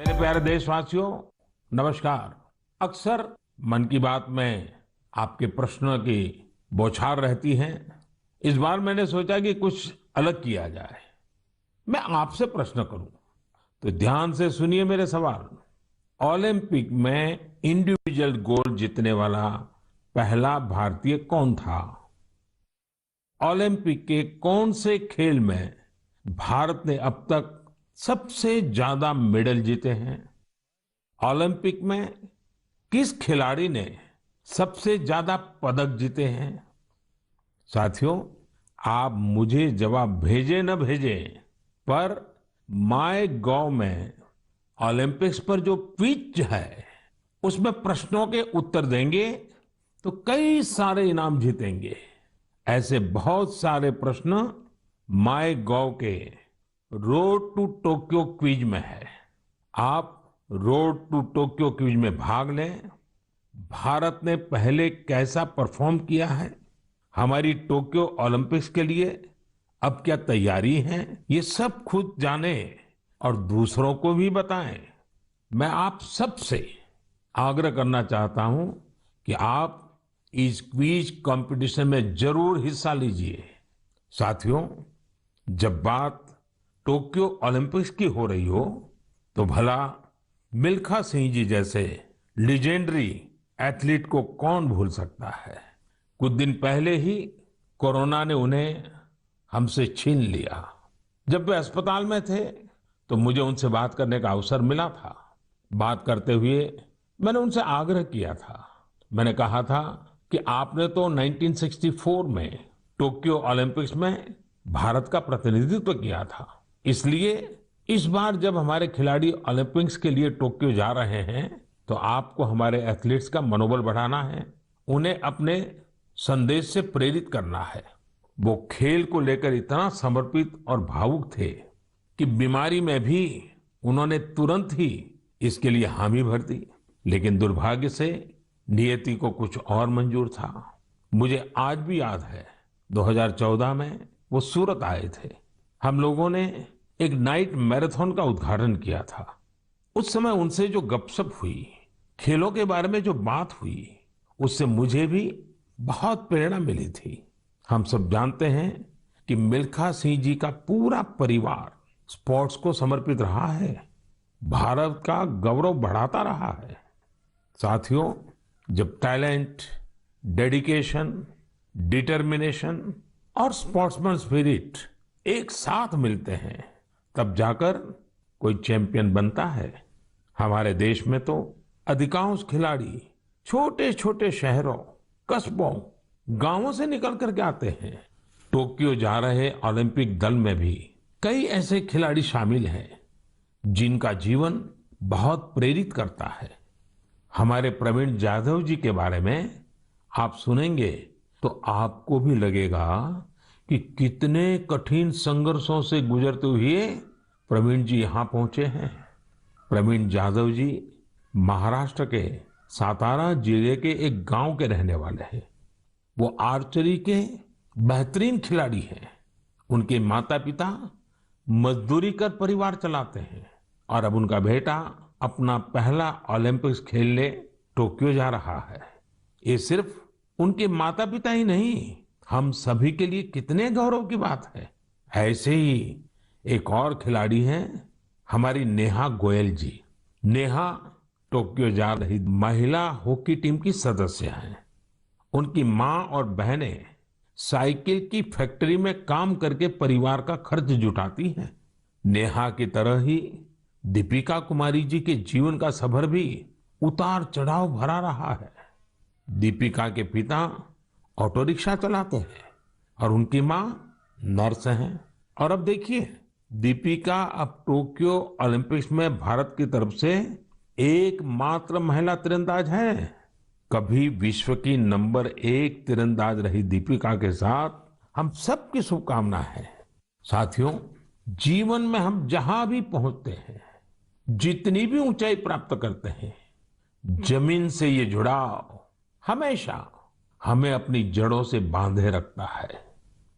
मेरे प्यारे देशवासियों, नमस्कार। अक्सर मन की बात में आपके प्रश्नों की बौछार रहती है। इस बार मैंने सोचा कि कुछ अलग किया जाए। मैं आपसे प्रश्न करूं, तो ध्यान से सुनिए मेरे सवाल। ओलंपिक में इंडिविजुअल गोल्ड जीतने वाला पहला भारतीय कौन था? ओलंपिक के कौन से खेल में भारत ने अब तक सबसे ज्यादा मेडल जीते हैं? ओलंपिक में किस खिलाड़ी ने सबसे ज्यादा पदक जीते हैं? साथियों, आप मुझे जवाब भेजे न भेजे, पर माय गॉव में ओलंपिक्स पर जो क्विज है, उसमें प्रश्नों के उत्तर देंगे तो कई सारे इनाम जीतेंगे। ऐसे बहुत सारे प्रश्न माय गॉव के रोड टू टोक्यो क्विज में है। आप रोड टू टोक्यो क्विज में भाग लें। भारत ने पहले कैसा परफॉर्म किया है, हमारी टोक्यो ओलंपिक्स के लिए अब क्या तैयारी है, ये सब खुद जाने और दूसरों को भी बताएं। मैं आप सबसे आग्रह करना चाहता हूं कि आप इस क्विज कंपटीशन में जरूर हिस्सा लीजिए। साथियों, जब बात टोक्यो ओलंपिक्स की हो रही हो, तो भला मिल्खा सिंह जी जैसे लेजेंडरी एथलीट को कौन भूल सकता है। कुछ दिन पहले ही कोरोना ने उन्हें हमसे छीन लिया। जब वे अस्पताल में थे, तो मुझे उनसे बात करने का अवसर मिला था। बात करते हुए मैंने उनसे आग्रह किया था। मैंने कहा था कि आपने तो 1964 में टोक्यो ओलंपिक्स में भारत का प्रतिनिधित्व किया था, इसलिए इस बार जब हमारे खिलाड़ी ओलंपिक्स के लिए टोक्यो जा रहे हैं, तो आपको हमारे एथलीट्स का मनोबल बढ़ाना है, उन्हें अपने संदेश से प्रेरित करना है। वो खेल को लेकर इतना समर्पित और भावुक थे कि बीमारी में भी उन्होंने तुरंत ही इसके लिए हामी भर दी। लेकिन दुर्भाग्य से नियति को कुछ और मंजूर था। मुझे आज भी याद है, 2014 में वो सूरत आए थे। हम लोगों ने एक नाइट मैराथन का उद्घाटन किया था। उस समय उनसे जो गपशप हुई, खेलों के बारे में जो बात हुई, उससे मुझे भी बहुत प्रेरणा मिली थी। हम सब जानते हैं कि मिल्खा सिंह जी का पूरा परिवार स्पोर्ट्स को समर्पित रहा है, भारत का गौरव बढ़ाता रहा है। साथियों, जब टैलेंट, डेडिकेशन, डिटर्मिनेशन और स्पोर्ट्समैन स्पिरिट एक साथ मिलते हैं, तब जाकर कोई चैंपियन बनता है। हमारे देश में तो अधिकांश खिलाड़ी छोटे छोटे शहरों, कस्बों, गांवों से निकल करके आते हैं। टोक्यो जा रहे ओलंपिक दल में भी कई ऐसे खिलाड़ी शामिल हैं जिनका जीवन बहुत प्रेरित करता है। हमारे प्रवीण जाधव जी के बारे में आप सुनेंगे तो आपको भी लगेगा कि कितने कठिन संघर्षों से गुजरते हुए प्रवीण जी यहाँ पहुंचे हैं। प्रवीण जाधव जी महाराष्ट्र के सातारा जिले के एक गांव के रहने वाले हैं। वो आर्चरी के बेहतरीन खिलाड़ी हैं। उनके माता पिता मजदूरी कर परिवार चलाते हैं और अब उनका बेटा अपना पहला ओलंपिक्स खेलने टोक्यो जा रहा है। ये सिर्फ उनके माता पिता ही नहीं, हम सभी के लिए कितने गौरव की बात है। ऐसे ही एक और खिलाड़ी हैं हमारी नेहा गोयल जी। नेहा टोक्यो जा रही महिला हॉकी टीम की सदस्य हैं। उनकी माँ और बहनें साइकिल की फैक्ट्री में काम करके परिवार का खर्च जुटाती हैं। नेहा की तरह ही दीपिका कुमारी जी के जीवन का सफर भी उतार चढ़ाव भरा रहा है। दीपिका के पिता ऑटो रिक्शा चलाते हैं और उनकी माँ नर्स हैं। और अब देखिए, दीपिका अब टोक्यो ओलंपिक्स में भारत की तरफ से एकमात्र महिला तीरंदाज है। कभी विश्व की नंबर 1 तीरंदाज रही दीपिका के साथ हम सबकी शुभकामना है। साथियों, जीवन में हम जहां भी पहुंचते हैं, जितनी भी ऊंचाई प्राप्त करते हैं, जमीन से ये जुड़ाव हमेशा हमें अपनी जड़ों से बांधे रखता है।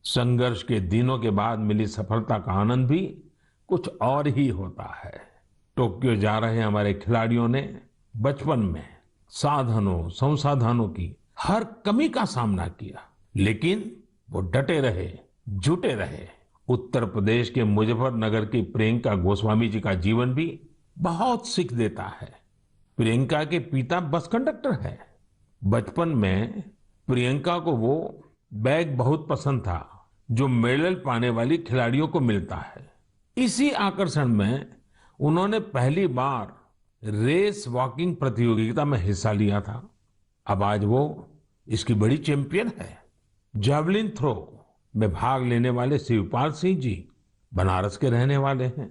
संघर्ष के दिनों के बाद मिली सफलता का आनंद भी कुछ और ही होता है। टोक्यो जा रहे हमारे खिलाड़ियों ने बचपन में साधनों संसाधनों की हर कमी का सामना किया, लेकिन वो डटे रहे, जुटे रहे। उत्तर प्रदेश के मुजफ्फरनगर की प्रियंका गोस्वामी जी का जीवन भी बहुत सीख देता है। प्रियंका के पिता बस कंडक्टर है। बचपन में प्रियंका को वो बैग बहुत पसंद था जो मेडल पाने वाली खिलाड़ियों को मिलता है। इसी आकर्षण में उन्होंने पहली बार रेस वॉकिंग प्रतियोगिता में हिस्सा लिया था। अब आज वो इसकी बड़ी चैंपियन है। जावलिन थ्रो में भाग लेने वाले शिवपाल सिंह जी बनारस के रहने वाले हैं।